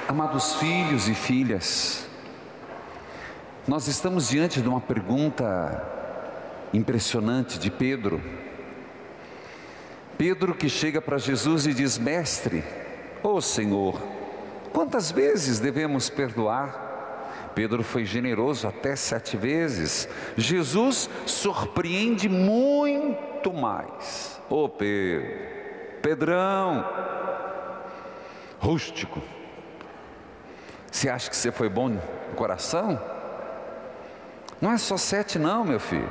Amados filhos e filhas, nós estamos diante de uma pergunta impressionante de Pedro. Pedro que chega para Jesus e diz: Mestre, ô Senhor, quantas vezes devemos perdoar? Pedro foi generoso até 7 vezes. Jesus surpreende muito mais. Ô Pedro, Pedrão, rústico, você acha que você foi bom no coração? Não é só 7 não, meu filho,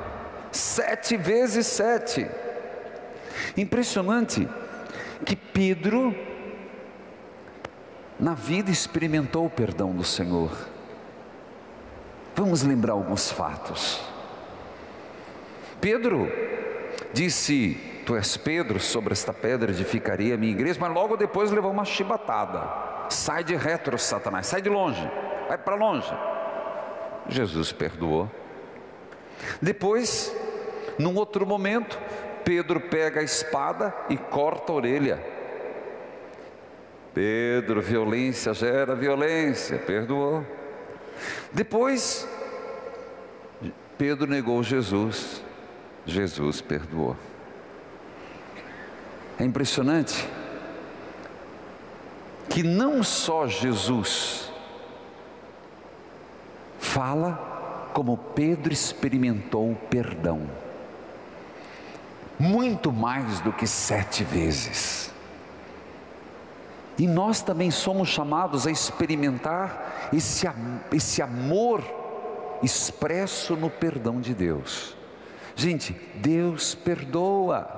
7 vezes 7. Impressionante que Pedro na vida experimentou o perdão do Senhor. Vamos lembrar alguns fatos. Pedro disse: Tu és Pedro, sobre esta pedra edificarei a minha igreja, mas logo depois levou uma chibatada. Sai de retro, Satanás, sai de longe, vai para longe. Jesus perdoou. Depois, num outro momento, Pedro pega a espada e corta a orelha. Pedro, violência gera violência, perdoou. Depois, Pedro negou Jesus, Jesus perdoou. É impressionante que não só Jesus fala, como Pedro experimentou o perdão, muito mais do que 7 vezes. E nós também somos chamados a experimentar esse amor expresso no perdão de Deus. Gente, Deus perdoa.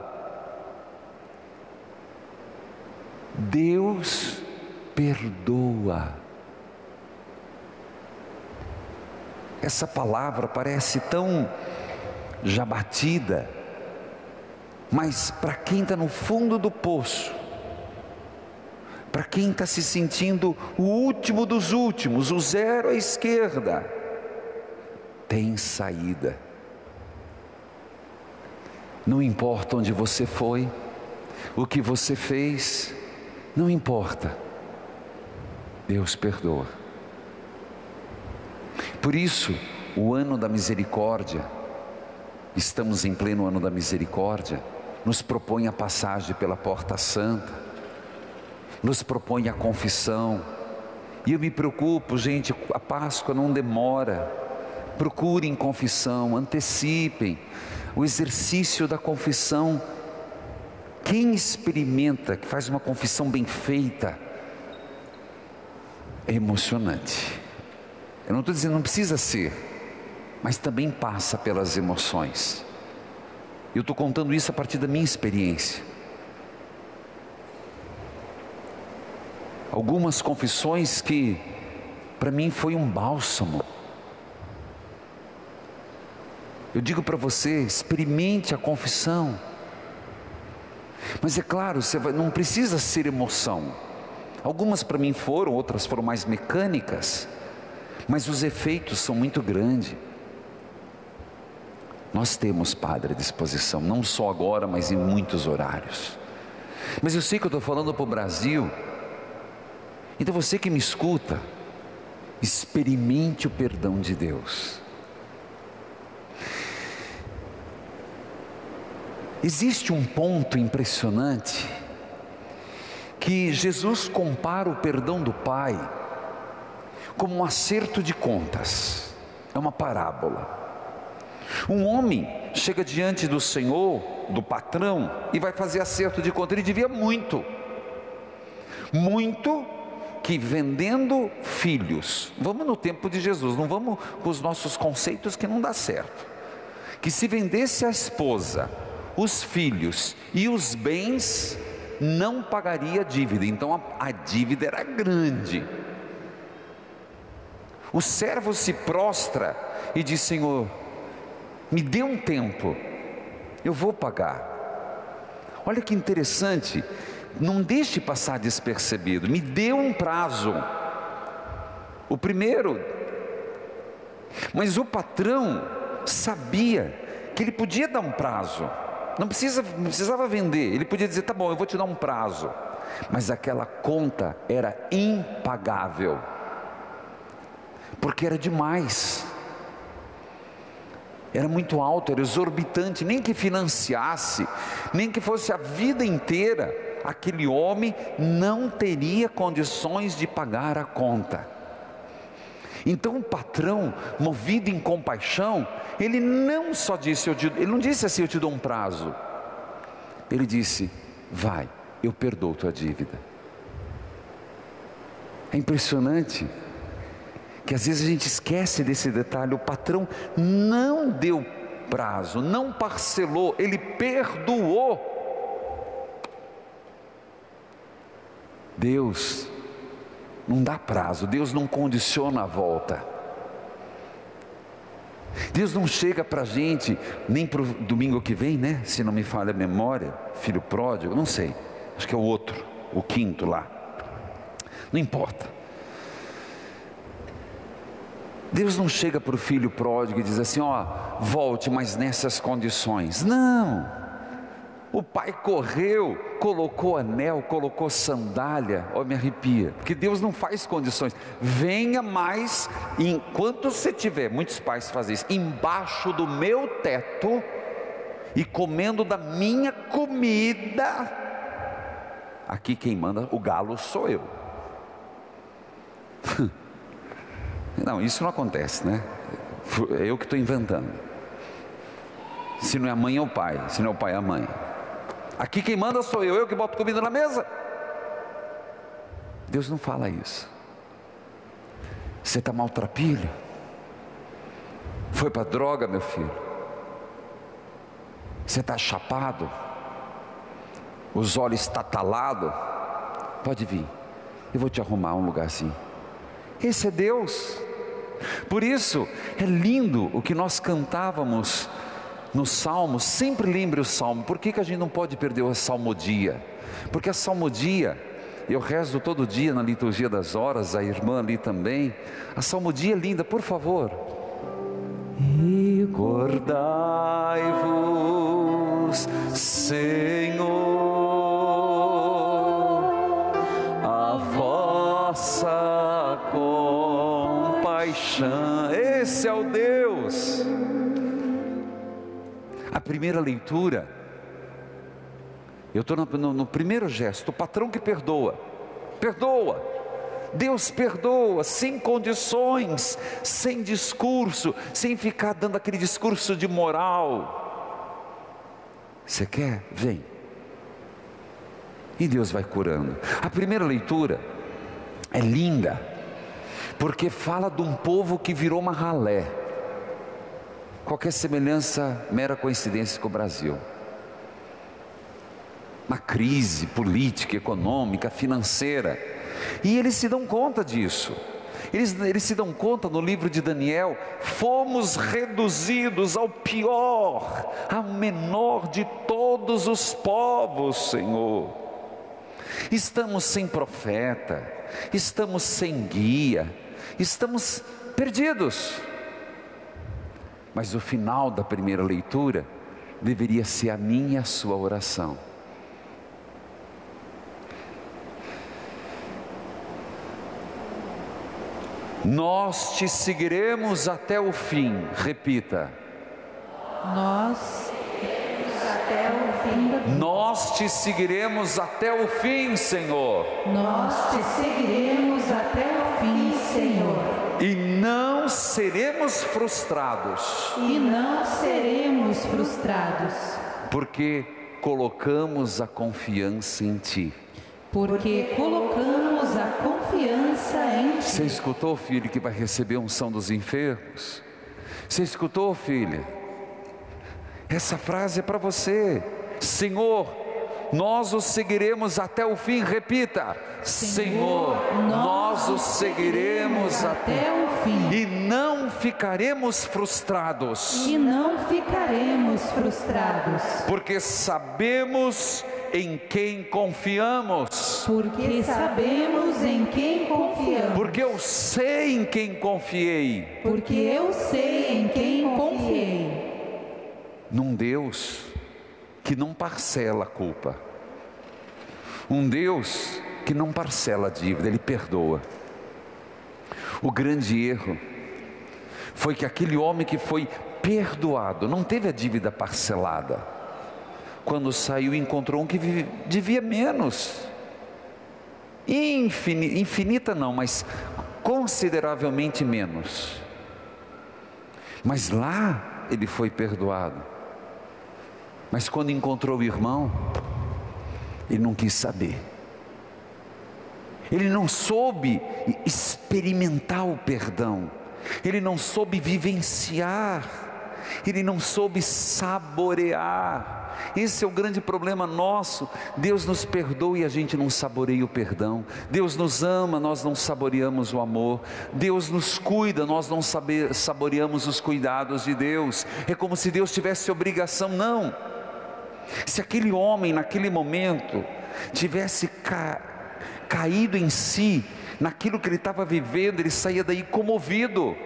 Deus perdoa. Essa palavra parece tão já batida, mas para quem está no fundo do poço, para quem está se sentindo o último dos últimos, o zero à esquerda, tem saída. Não importa onde você foi, o que você fez, não importa, Deus perdoa. Por isso, o ano da misericórdia, estamos em pleno ano da misericórdia, nos propõe a passagem pela porta santa, nos propõe a confissão. E eu me preocupo, gente, a Páscoa não demora. Procurem confissão, antecipem o exercício da confissão. Quem experimenta, que faz uma confissão bem feita, é emocionante. Eu não estou dizendo, não precisa ser, mas também passa pelas emoções. Eu estou contando isso a partir da minha experiência. Algumas confissões que para mim foi um bálsamo. Eu digo para você, experimente a confissão. Mas é claro, não precisa ser emoção. Algumas para mim foram, outras foram mais mecânicas, mas os efeitos são muito grandes. Nós temos, Padre, à disposição, não só agora, mas em muitos horários. Mas eu sei que eu estou falando para o Brasil. Então você que me escuta, experimente o perdão de Deus. Existe um ponto impressionante, que Jesus compara o perdão do Pai como um acerto de contas. É uma parábola. Um homem chega diante do Senhor, do patrão, e vai fazer acerto de conta. Ele devia muito, que vendendo filhos, vamos no tempo de Jesus, não vamos com os nossos conceitos que não dá certo, que se vendesse a esposa, os filhos e os bens, não pagaria a dívida. Então a dívida era grande. O servo se prostra e diz: Senhor, me dê um tempo, eu vou pagar. Olha que interessante, não deixe passar despercebido, me dê um prazo. O primeiro, mas o patrão sabia que ele podia dar um prazo. Não precisava vender, ele podia dizer: tá bom, eu vou te dar um prazo. mas aquela conta era impagável, porque era demais, era muito alto, era exorbitante. Nem que financiasse, nem que fosse a vida inteira, aquele homem não teria condições de pagar a conta. Então o patrão, movido em compaixão, ele não só disse, ele não disse assim: eu te dou um prazo. Ele disse: vai, eu perdoo tua dívida. É impressionante que às vezes a gente esquece desse detalhe. O patrão não deu prazo, não parcelou, ele perdoou. Deus não dá prazo, Deus não condiciona a volta. Deus não chega para a gente, nem para o domingo que vem, né? Se não me falha a memória, filho pródigo, não sei, acho que é o outro, o quinto lá, não importa. Deus não chega para o filho pródigo e diz assim: ó, volte, mas nessas condições. Não. O pai correu, colocou anel, colocou sandália. Ó, me arrepia, porque Deus não faz condições. Venha mais, enquanto você tiver, muitos pais fazem isso, embaixo do meu teto e comendo da minha comida. Aqui quem manda o galo sou eu. Não, isso não acontece, né? É eu que estou inventando. Se não é a mãe, é o pai. Se não é o pai, é a mãe. Aqui quem manda sou eu que boto comida na mesa. Deus não fala isso. Você está maltrapilho? Foi para droga, meu filho? Você está chapado? Os olhos estatalados? Pode vir, eu vou te arrumar um lugar assim. Esse é Deus. Por isso é lindo o que nós cantávamos no Salmo. Sempre lembre o Salmo. Por que a gente não pode perder a salmodia? Porque a salmodia, eu rezo todo dia na liturgia das horas, a irmã ali também. A salmodia é linda, por favor. Recordai-vos, Senhor, a vossa compaixão. Esse é o Deus. A primeira leitura, eu estou no primeiro gesto, o patrão que perdoa, Deus perdoa, sem condições, sem discurso, sem ficar dando aquele discurso de moral. Você quer? Vem. E Deus vai curando. A primeira leitura é linda, porque fala de um povo que virou uma ralé. Qualquer semelhança, mera coincidência com o Brasil. Uma crise política, econômica, financeira. E eles se dão conta disso. Eles se dão conta no livro de Daniel: fomos reduzidos ao pior, ao menor de todos os povos, Senhor. Estamos sem profeta, estamos sem guia, estamos perdidos. Mas o final da primeira leitura deveria ser a minha e a sua oração. Nós te seguiremos até o fim. Repita. Nós até o fim. Nós te seguiremos até o fim, Senhor. Nós te seguiremos até o fim, Senhor. E não seremos frustrados. E não seremos frustrados. Porque colocamos a confiança em Ti. Porque colocamos a confiança em Ti. Você escutou, filho, que vai receber a unção dos enfermos? Você escutou, filha? Essa frase é para você. Senhor, nós o seguiremos até o fim. Repita. Senhor, nós o seguiremos até o fim. E não ficaremos frustrados. E não ficaremos frustrados. Porque sabemos em quem confiamos. Porque sabemos em quem confiamos. Porque eu sei em quem confiei. Porque eu sei em quem confiei. Num Deus que não parcela a culpa. Um Deus que não parcela a dívida, Ele perdoa. O grande erro foi que aquele homem que foi perdoado, não teve a dívida parcelada. Quando saiu, encontrou um que devia menos. Infinita não, mas consideravelmente menos. Mas lá ele foi perdoado. Mas quando encontrou o irmão, ele não quis saber. Ele não soube experimentar o perdão. Ele não soube vivenciar. Ele não soube saborear. Esse é o grande problema nosso. Deus nos perdoa e a gente não saboreia o perdão. Deus nos ama, nós não saboreamos o amor. Deus nos cuida, nós não saboreamos os cuidados de Deus. É como se Deus tivesse obrigação. Não. Se aquele homem naquele momento tivesse caído em si, naquilo que ele estava vivendo, ele saía daí comovido.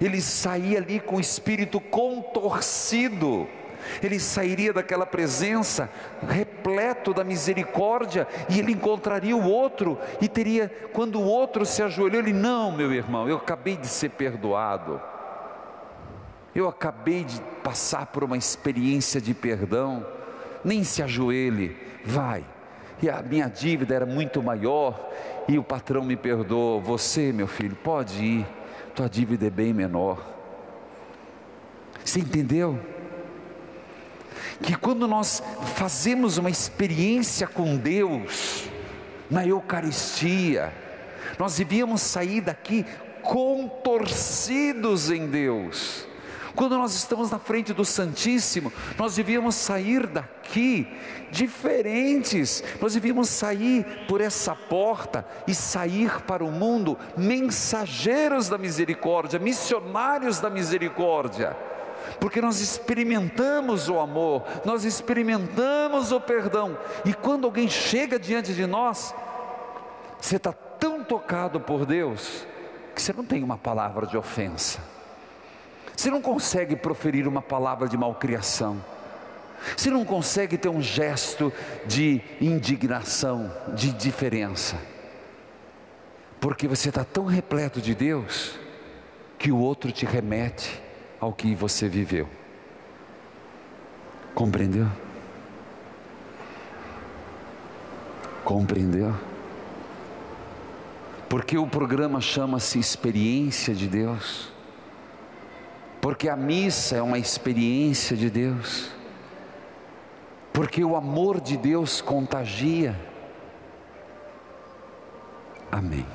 Ele saía ali com o espírito contorcido. Ele sairia daquela presença repleto da misericórdia, e ele encontraria o outro, e teria, quando o outro se ajoelhou, ele: não, meu irmão, eu acabei de ser perdoado, eu acabei de passar por uma experiência de perdão. Nem se ajoelhe, vai, e a minha dívida era muito maior, e o patrão me perdoou. Você, meu filho, pode ir, tua dívida é bem menor. Você entendeu? Que quando nós fazemos uma experiência com Deus, na Eucaristia, nós devíamos sair daqui contorcidos em Deus. Quando nós estamos na frente do Santíssimo, nós devíamos sair daqui diferentes. Nós devíamos sair por essa porta e sair para o mundo mensageiros da misericórdia, missionários da misericórdia. Porque nós experimentamos o amor, nós experimentamos o perdão. E quando alguém chega diante de nós, você está tão tocado por Deus, que você não tem uma palavra de ofensa. Você não consegue proferir uma palavra de malcriação. Você não consegue ter um gesto de indignação, de indiferença. Porque você está tão repleto de Deus, que o outro te remete ao que você viveu. Compreendeu? Compreendeu? Porque o programa chama-se Experiência de Deus. Porque a missa é uma experiência de Deus. Porque o amor de Deus contagia. Amém.